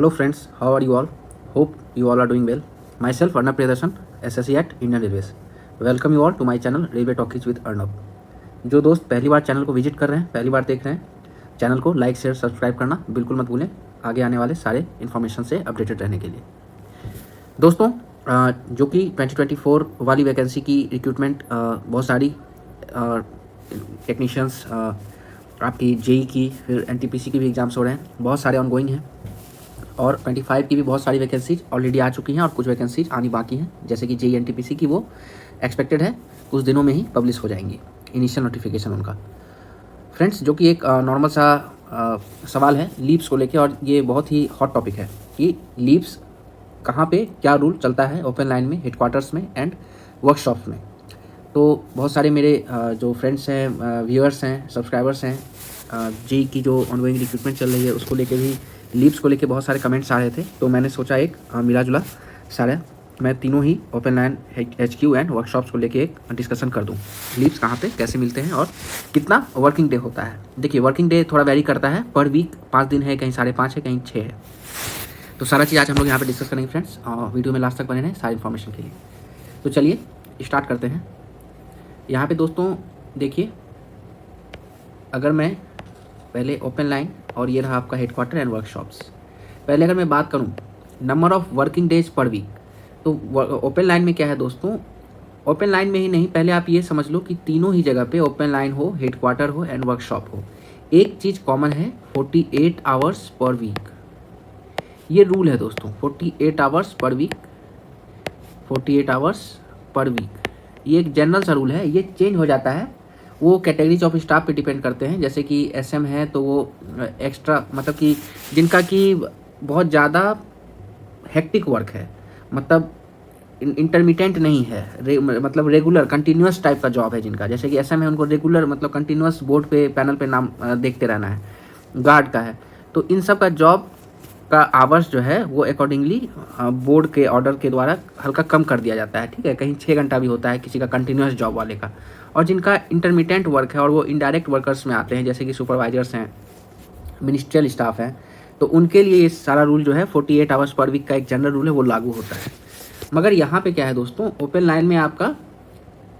Hello friends, how are you all? Hope you all are doing well. Myself Arnab Priyadarsan, SSC at Indian Railways. Welcome you all to my channel Railway Talkies with Arnab. जो दोस्त पहली बार channel को visit कर रहे हैं, पहली बार देख रहे हैं, चैनल को लाइक शेयर सब्सक्राइब करना बिल्कुल मत भूलें आगे आने वाले सारे इन्फॉर्मेशन से अपडेटेड रहने के लिए। दोस्तों जो कि 2024 वाली वैकेंसी की रिक्रूटमेंट बहुत सारी टेक्नीशियंस आपकी जेई की फिर एनटीपीसी की भी एग्ज़ाम्स हो रहे हैं, बहुत सारे ऑनगोइंग हैं और 25 की भी बहुत सारी वैकेंसीज ऑलरेडी आ चुकी हैं और कुछ वैकेंसीज आनी बाकी हैं। जैसे कि जेई एनटीपीसी की वो एक्सपेक्टेड है कुछ दिनों में ही पब्लिश हो जाएंगी इनिशियल नोटिफिकेशन उनका। फ्रेंड्स जो कि एक नॉर्मल सा सवाल है लीव्स को लेके और ये बहुत ही हॉट टॉपिक है कि लीव्स कहाँ पे क्या रूल चलता है ओपन लाइन में, हेडक्वार्टर्स में एंड वर्कशॉप्स में। तो बहुत सारे मेरे जो फ्रेंड्स हैं, व्यूअर्स हैं, सब्सक्राइबर्स हैं, जेई की जो ऑनगोइंग रिक्रूटमेंट चल रही है उसको लेके भी, लीव्स को लेके बहुत सारे कमेंट्स आ रहे थे। तो मैंने सोचा एक मिला जुला सारा मैं तीनों ही open line HQ and workshops को लेके एक डिस्कशन कर दूं। लीव्स कहाँ पे कैसे मिलते हैं और कितना वर्किंग डे होता है। देखिए वर्किंग डे थोड़ा वेरी करता है, पर वीक 5 दिन है, कहीं 5.5 है, कहीं 6 है। तो सारा चीज़ आज हम लोग यहाँ पे डिस्कस करेंगे फ्रेंड्स, वीडियो में लास्ट तक बने रहें सारी इन्फॉर्मेशन के लिए। तो चलिए स्टार्ट करते हैं। यहाँ पे दोस्तों देखिए, अगर मैं पहले ओपन लाइन और ये रहा आपका हेडक्वार्टर एंड वर्कशॉप्स। पहले अगर मैं बात करूँ number of working days per week, तो ओपन लाइन में क्या है दोस्तों, ओपन लाइन में ही नहीं, पहले आप ये समझ लो कि तीनों ही जगह पे ओपन लाइन हो, हेडक्वार्टर हो एंड वर्कशॉप हो, एक चीज़ कॉमन है 48 आवर्स पर वीक। ये रूल है दोस्तों, 48 hours per week, 48 hours per week. ये एक जनरल सा रूल है, ये चेंज हो जाता है, वो कैटेगरीज ऑफ स्टाफ पे डिपेंड करते हैं। जैसे कि SM है तो वो एक्स्ट्रा, मतलब कि जिनका कि बहुत ज़्यादा हेक्टिक वर्क है, मतलब इंटरमिटेंट नहीं है, मतलब रेगुलर कंटिन्यूस टाइप का जॉब है जिनका, जैसे कि SM है उनको रेगुलर मतलब कंटिन्यूस बोर्ड पे पैनल पे नाम देखते रहना है, गार्ड का है, तो इन सब का जॉब का आवर्स जो है वो अकॉर्डिंगली बोर्ड के ऑर्डर के द्वारा हल्का कम कर दिया जाता है। ठीक है, कहीं 6 घंटा भी होता है किसी का कंटिन्यूस जॉब वाले का। और जिनका इंटरमिटेंट वर्क है और वो इनडायरेक्ट वर्कर्स में आते हैं, जैसे कि सुपरवाइजर्स हैं, मिनिस्ट्रियल स्टाफ हैं, तो उनके लिए ये सारा रूल जो है 48 आवर्स पर वीक का एक जनरल रूल है वो लागू होता है। मगर यहाँ पे क्या है दोस्तों, ओपन लाइन में आपका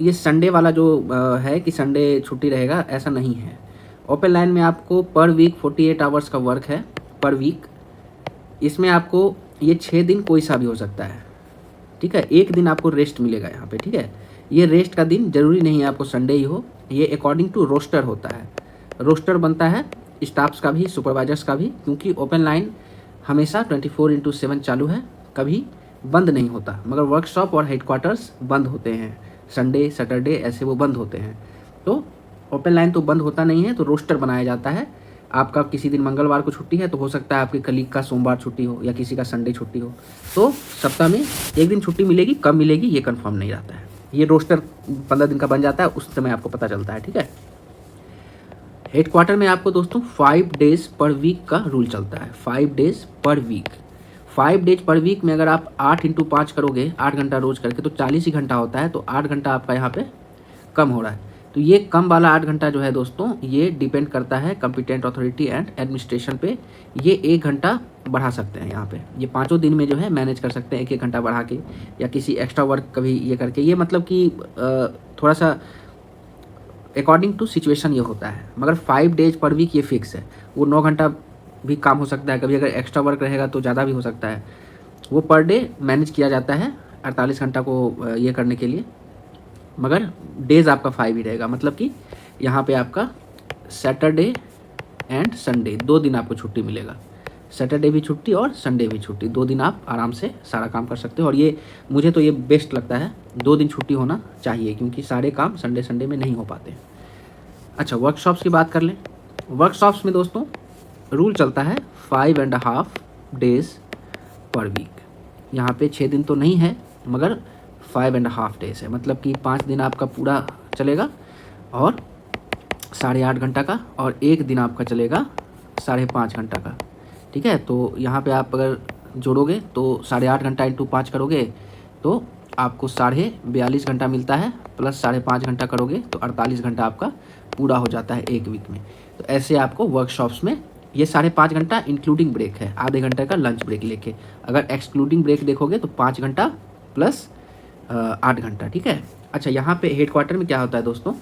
ये संडे वाला जो है कि संडे छुट्टी रहेगा, ऐसा नहीं है। ओपन लाइन में आपको पर वीक 48 आवर्स का वर्क है पर वीक। इसमें आपको ये 6 दिन कोई सा भी हो सकता है। ठीक है, एक दिन आपको रेस्ट मिलेगा यहाँ पे। ठीक है, ये रेस्ट का दिन जरूरी नहीं है आपको संडे ही हो, ये अकॉर्डिंग टू रोस्टर होता है। रोस्टर बनता है स्टाफ्स का भी, सुपरवाइजर्स का भी, क्योंकि ओपन लाइन हमेशा 24/7 चालू है, कभी बंद नहीं होता। मगर वर्कशॉप और हेडक्वार्टर्स बंद होते हैं, संडे सैटरडे ऐसे वो बंद होते हैं। तो ओपन लाइन तो बंद होता नहीं है, तो रोस्टर बनाया जाता है। आपका किसी दिन मंगलवार को छुट्टी है तो हो सकता है आपके कलीग का सोमवार छुट्टी हो या किसी का संडे छुट्टी हो, तो सप्ताह में एक दिन छुट्टी मिलेगी, कब मिलेगी ये कंफर्म नहीं रहता है। ये रोस्टर 15 दिन का बन जाता है, उस समय आपको पता चलता है। ठीक है, हेडक्वार्टर में आपको दोस्तों 5 डेज पर वीक का रूल चलता है, 5 days per week. 5 days per week में अगर आप 8x5 करोगे, 8 घंटा रोज करके, तो 40 ही घंटा होता है, तो 8 घंटा आपका यहाँ पे कम हो रहा है। तो ये कम वाला 8 घंटा जो है दोस्तों, ये डिपेंड करता है कॉम्पिटेंट अथॉरिटी एंड एडमिनिस्ट्रेशन पे। ये 1 घंटा बढ़ा सकते हैं यहाँ पे, ये 5 दिन में जो है मैनेज कर सकते हैं 1-1 घंटा बढ़ा के, या किसी एक्स्ट्रा वर्क कभी ये करके। ये मतलब कि थोड़ा सा अकॉर्डिंग टू सिचुएशन ये होता है। मगर 5 डेज पर वीक ये फिक्स है, वो 9 घंटा भी काम हो सकता है, कभी अगर एक्स्ट्रा वर्क रहेगा तो ज़्यादा भी हो सकता है। वो पर डे मैनेज किया जाता है 48 घंटा को ये करने के लिए, मगर डेज आपका 5 ही रहेगा। मतलब कि यहाँ पे आपका सैटरडे एंड संडे 2 दिन आपको छुट्टी मिलेगा, सैटरडे भी छुट्टी और संडे भी छुट्टी, 2 दिन आप आराम से सारा काम कर सकते हो। और ये मुझे तो ये बेस्ट लगता है, 2 दिन छुट्टी होना चाहिए, क्योंकि सारे काम संडे में नहीं हो पाते। अच्छा, वर्कशॉप्स की बात कर लें। वर्कशॉप्स में दोस्तों रूल चलता है 5.5 डेज पर वीक। यहाँ पे 6 दिन तो नहीं है, मगर 5.5 डेज है, मतलब कि 5 दिन आपका पूरा चलेगा और 8.5 घंटा का, और 1 दिन आपका चलेगा 5.5 घंटा का। ठीक है, तो यहाँ पे आप अगर जोड़ोगे तो 8.5 घंटा इंटू 5 करोगे तो आपको 42.5 घंटा मिलता है, प्लस 5.5 घंटा करोगे तो 48 घंटा आपका पूरा हो जाता है एक वीक में। तो ऐसे आपको वर्कशॉप्स में ये 5.5 घंटा इंक्लूडिंग ब्रेक है, आधे घंटे का लंच ब्रेक लेके। अगर एक्सक्लूडिंग ब्रेक देखोगे तो 5 घंटा प्लस 8 घंटा, ठीक है। अच्छा, यहाँ पे हेडक्वार्टर में क्या होता है दोस्तों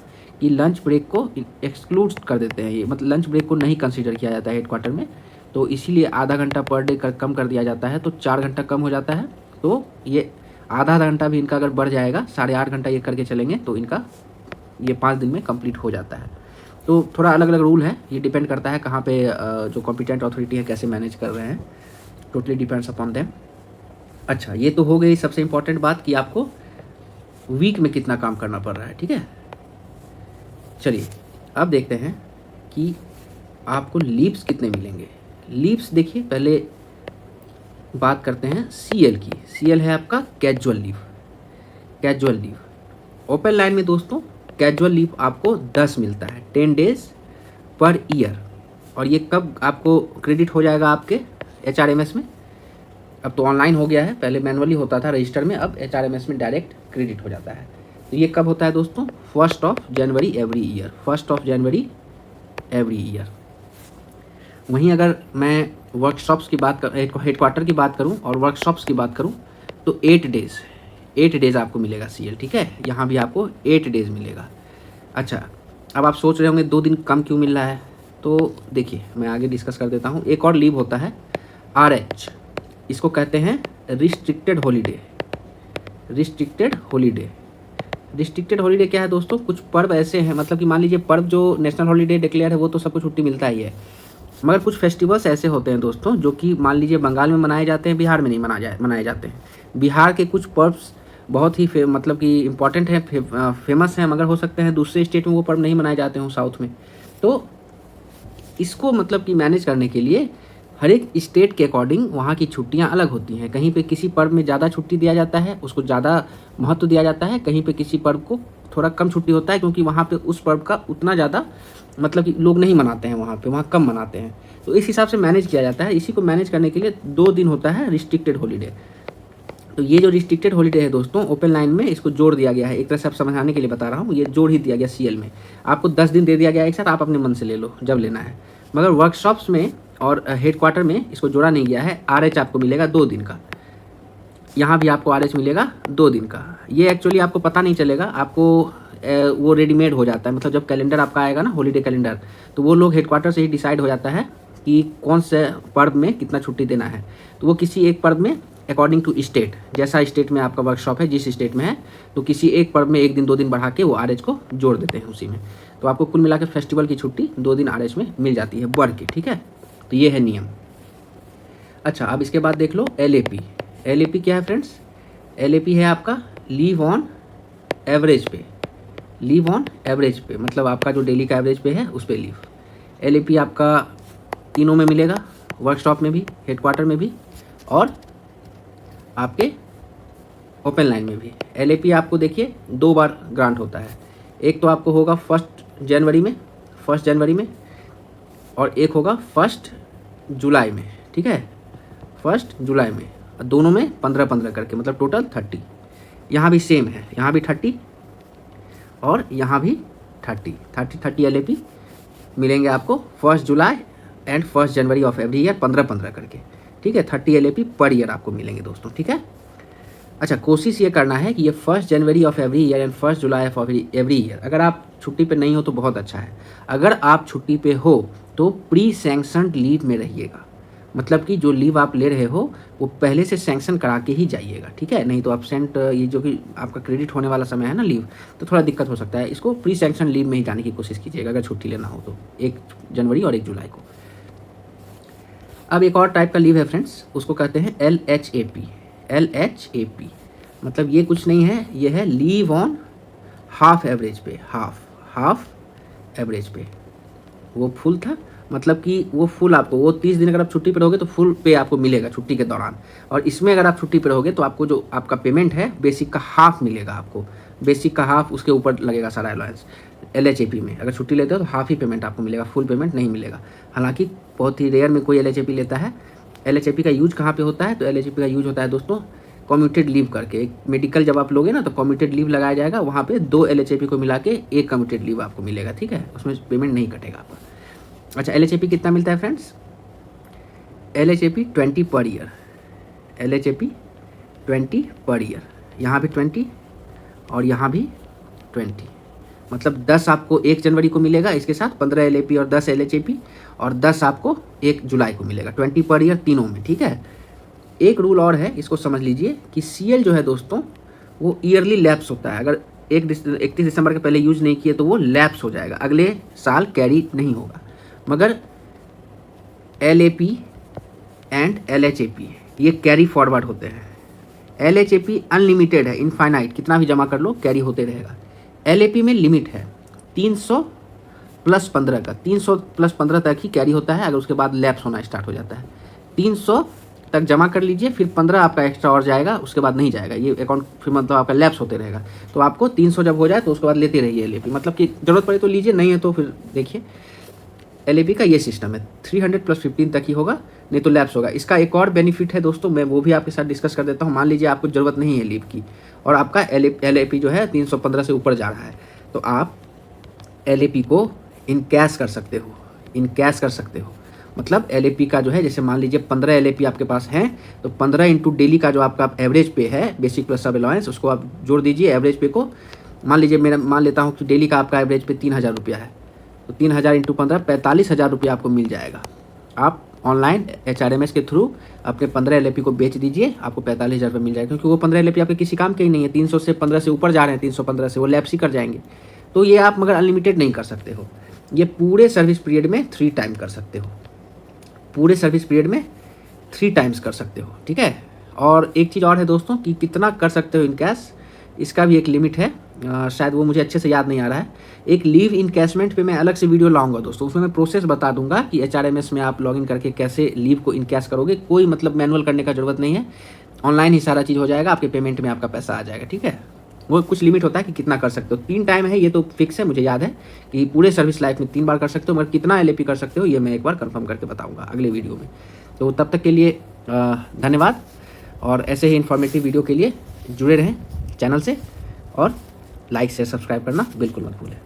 कि लंच ब्रेक को एक्सक्लूड कर देते हैं, ये मतलब लंच ब्रेक को नहीं कंसीडर किया जाता है हेडक्वार्टर में, तो इसीलिए आधा घंटा पर डे कम कर दिया जाता है, तो 4 घंटा कम हो जाता है। तो ये आधा घंटा भी इनका अगर बढ़ जाएगा, 8.5 घंटा ये करके चलेंगे तो इनका ये 5 दिन में कंप्लीट हो जाता है। तो थोड़ा अलग अलग रूल है, ये डिपेंड करता है कहाँ पे जो कॉम्पिटेंट अथॉरिटी है कैसे मैनेज कर रहे हैं, टोटली डिपेंड्स अपॉन देम। अच्छा, ये तो हो गई सबसे इम्पोर्टेंट बात कि आपको वीक में कितना काम करना पड़ रहा है, ठीक है। चलिए अब देखते हैं कि आपको लीव्स कितने मिलेंगे। लीव्स देखिए, पहले बात करते हैं सीएल की। सीएल है आपका casual leave. Casual leave open line में दोस्तों कैजुअल लीव आपको 10 मिलता है, 10 डेज पर ईयर। और ये कब आपको क्रेडिट हो जाएगा आपके HRMS में? अब तो ऑनलाइन हो गया है, पहले मैनुअली होता था रजिस्टर में, अब HRMS में डायरेक्ट क्रेडिट हो जाता है। तो ये कब होता है दोस्तों? 1 जनवरी एवरी ईयर, 1 जनवरी एवरी ईयर। वहीं अगर मैं वर्कशॉप्स की बात कर, हेडक्वार्टर की बात करूं और वर्कशॉप्स की बात करूं तो 8 डेज आपको मिलेगा सीएल, ठीक है। यहाँ भी आपको 8 डेज मिलेगा। अच्छा, अब आप सोच रहे होंगे 2 दिन कम क्यों मिल रहा है, तो देखिए मैं आगे डिस्कस कर देता हूँ। एक और लीव होता है RH, इसको कहते हैं restricted holiday. Restricted holiday, restricted holiday क्या है दोस्तों? कुछ पर्व ऐसे हैं, मतलब कि मान लीजिए पर्व जो नेशनल हॉलीडे डिक्लेयर है वो तो सबको छुट्टी मिलता ही है, मगर कुछ फेस्टिवल्स ऐसे होते हैं दोस्तों जो कि मान लीजिए बंगाल में मनाए जाते हैं, बिहार में नहीं मनाए जाते हैं। बिहार के कुछ पर्व्स बहुत ही मतलब कि इम्पॉर्टेंट हैं, फेमस हैं, मगर हो सकते हैं दूसरे स्टेट में वो पर्व नहीं मनाए जाते हों, साउथ में। तो इसको मतलब कि मैनेज करने के लिए हर एक स्टेट के अकॉर्डिंग वहाँ की छुट्टियाँ अलग होती हैं। कहीं पे किसी पर्व में ज़्यादा छुट्टी दिया जाता है, उसको ज़्यादा महत्व दिया जाता है, कहीं पे किसी पर्व को थोड़ा कम छुट्टी होता है, क्योंकि वहाँ पे उस पर्व का उतना ज़्यादा मतलब कि लोग नहीं मनाते हैं, वहाँ कम मनाते हैं। तो इस हिसाब से मैनेज किया जाता है। इसी को मैनेज करने के लिए 2 दिन होता है रिस्ट्रिक्टेड हॉलीडे। तो ये जो रिस्ट्रिक्टेड हॉलीडे है दोस्तों, ओपन लाइन में इसको जोड़ दिया गया है, एक तरह से आप समझाने के लिए बता रहा हूँ, ये जोड़ ही दिया गया सीएल में। आपको 10 दिन दे दिया गया एक साथ, आप अपने मन से ले लो जब लेना है। मगर वर्कशॉप्स में और हेडक्वार्टर में इसको जोड़ा नहीं गया है। RH आपको मिलेगा 2 दिन का, यहाँ भी आपको RH मिलेगा 2 दिन का। ये एक्चुअली आपको पता नहीं चलेगा, आपको वो रेडीमेड हो जाता है, मतलब जब कैलेंडर आपका आएगा ना, हॉलीडे कैलेंडर, तो वो लोग हेडक्वार्टर से ही डिसाइड हो जाता है कि कौन से पर्व में कितना छुट्टी देना है। तो वो किसी एक पर्व में अकॉर्डिंग टू स्टेट, जैसा स्टेट में आपका वर्कशॉप है, जिस स्टेट में है, तो किसी एक पर्व में 1 दिन 2 दिन बढ़ा के वो RH को जोड़ देते हैं उसी में। तो आपको कुल मिला के फेस्टिवल की छुट्टी 2 दिन RH में मिल जाती है बढ़ के, ठीक है। तो ये है नियम। अच्छा, अब इसके बाद देख लो LAP। LAP क्या है फ्रेंड्स? LAP है आपका लीव ऑन एवरेज पे। लीव ऑन एवरेज पे मतलब आपका जो डेली का एवरेज पे है उस पर लीव। LAP आपका तीनों में मिलेगा, वर्कशॉप में भी, हेडक्वार्टर में भी और आपके ओपन लाइन में भी। LAP आपको देखिए 2 बार ग्रांट होता है। एक तो आपको होगा 1 जनवरी में और एक होगा 1 जुलाई में, ठीक है, 1 जुलाई में। दोनों में 15-15 करके, मतलब टोटल 30। यहाँ भी सेम है, यहाँ भी 30 और यहाँ भी 30 LAP मिलेंगे आपको 1 July and 1 January of every year, 15-15 करके, ठीक है। 30 LAP पर ईयर आपको मिलेंगे दोस्तों, ठीक है। अच्छा, कोशिश ये करना है कि ये 1 January of every year and 1 July of every year, अगर आप छुट्टी पे नहीं हो तो बहुत अच्छा है। अगर आप छुट्टी पे हो तो प्री सैंक्शनड लीव में रहिएगा, मतलब कि जो लीव आप ले रहे हो वो पहले से सैंक्शन करा के ही जाइएगा, ठीक है। नहीं तो एब्सेंट, ये जो कि आपका क्रेडिट होने वाला समय है ना लीव, तो थोड़ा दिक्कत हो सकता है। इसको प्री सैंक्शन लीव में ही जाने की कोशिश कीजिएगा अगर छुट्टी लेना हो तो, 1 जनवरी और 1 जुलाई को। अब एक और टाइप का लीव है फ्रेंड्स, उसको कहते हैं LHAP। मतलब ये कुछ नहीं है, ये है लीव ऑन हाफ एवरेज पे। हाफ एवरेज पे, वो फुल था, मतलब कि वो फुल आपको, वो 30 दिन अगर आप छुट्टी पर रहोगे तो फुल पे आपको मिलेगा छुट्टी के दौरान। और इसमें अगर आप छुट्टी पर रहोगे तो आपको जो आपका पेमेंट है बेसिक का हाफ मिलेगा आपको, बेसिक का हाफ, उसके ऊपर लगेगा सारा अलाउंस। LHAP में अगर छुट्टी लेते हो तो हाफ ही पेमेंट आपको मिलेगा, फुल पेमेंट नहीं मिलेगा। हालांकि बहुत ही रेयर में कोई LHAP लेता है। LHAP का यूज कहाँ पे होता है? तो LHAP का यूज होता है दोस्तों कम्यूटेड लीव करके। एक मेडिकल जब आप लोगे ना तो कम्यूटेड लीव लगाया जाएगा, वहाँ पे 2 LHAP को मिला के 1 कम्यूटेड लीव आपको मिलेगा, ठीक है। उसमें पेमेंट नहीं कटेगा आपका। अच्छा, LHAP कितना मिलता है friends? LHAP 20 per year, LHAP 20 per year, यहाँ भी 20 और यहाँ भी 20, मतलब 10 आपको 1 जनवरी को मिलेगा, इसके साथ 15 LAP और 10 LHAP, और 10 आपको 1 जुलाई को मिलेगा, 20 पर ईयर तीनों में, ठीक है। एक रूल और है, इसको समझ लीजिए कि CL जो है दोस्तों वो ईयरली लैप्स होता है। अगर 31 दिसंबर के पहले यूज नहीं किए तो वो लैप्स हो जाएगा, अगले साल कैरी नहीं होगा। मगर LAP एंड LHAP ये कैरी फॉरवर्ड होते हैं। LHAP अनलिमिटेड है, इनफाइनाइट, कितना भी जमा कर लो कैरी होते रहेगा। LAP में लिमिट है 300 + 15 का, 300 + 15 तक ही कैरी होता है, अगर उसके बाद लैप्स होना स्टार्ट हो जाता है। 300 तक जमा कर लीजिए, फिर 15 आपका एक्स्ट्रा और जाएगा, उसके बाद नहीं जाएगा, ये अकाउंट फिर मतलब आपका लैप्स होते रहेगा। तो आपको 300 जब हो जाए तो उसके बाद लेते रहिए LAP, मतलब कि जरूरत पड़े तो लीजिए, नहीं है तो फिर देखिए। LAP का ये सिस्टम है, 300 + 15 तक ही होगा, नहीं तो लैप्स होगा। इसका एक और बेनिफिट है दोस्तों, मैं वो भी आपके साथ डिस्कस कर देता हूँ। मान लीजिए आपको ज़रूरत नहीं है LAP की और आपका LAP जो है 315 से ऊपर जा रहा है, तो आप LAP को इन कैश कर सकते हो, इन कैश कर सकते हो। मतलब LAP का जो है, जैसे मान लीजिए 15 LAP आपके पास हैं, तो 15 इंटू डेली का जो आपका एवरेज पे है, बेसिक प्लस सब अलाउंस, उसको आप जोड़ दीजिए एवरेज पे को। मान लीजिए मेरा मान लेता हूँ कि डेली का आपका एवरेज पे 3000 रुपया है, तो 3000 इंटू 15 45,000 रुपया आपको मिल जाएगा। आप ऑनलाइन HRMS के थ्रू अपने 15 LAP को बेच दीजिए, आपको 45,000 रुपये मिल जाएगा, क्योंकि वो 15 LAP आपके किसी काम के ही नहीं है। 300 से 15 से ऊपर जा रहे हैं, 315 से वो लैप्स ही कर जाएंगे। तो ये आप मगर अनलिमिटेड नहीं कर सकते हो, ये पूरे सर्विस पीरियड में 3 टाइम कर सकते हो, पूरे सर्विस पीरियड में 3 टाइम्स कर सकते हो, ठीक है। और एक चीज़ और है दोस्तों कि कितना कर सकते हो इन कैश, इसका भी एक लिमिट है, शायद वो मुझे अच्छे से याद नहीं आ रहा है। एक लीव इनकैशमेंट पे मैं अलग से वीडियो लाऊंगा दोस्तों, उसमें मैं प्रोसेस बता दूंगा कि HRMS में आप लॉगिन करके कैसे लीव को इनकैश करोगे। कोई मतलब मैनुअल करने का ज़रूरत नहीं है, ऑनलाइन ही सारा चीज़ हो जाएगा, आपके पेमेंट में आपका पैसा आ जाएगा, ठीक है। वो कुछ लिमिट होता है कि कितना कर सकते हो, 3 टाइम है, ये तो फिक्स है, मुझे याद है कि पूरे सर्विस लाइफ में 3 बार कर सकते हो, मगर कितना LAP कर सकते हो ये मैं एक बार कंफर्म करके बताऊंगा अगले वीडियो में। तो तब तक के लिए धन्यवाद, और ऐसे ही इन्फॉर्मेटिव वीडियो के लिए जुड़े रहें चैनल से, और लाइक से सब्सक्राइब करना बिल्कुल मत भूलें।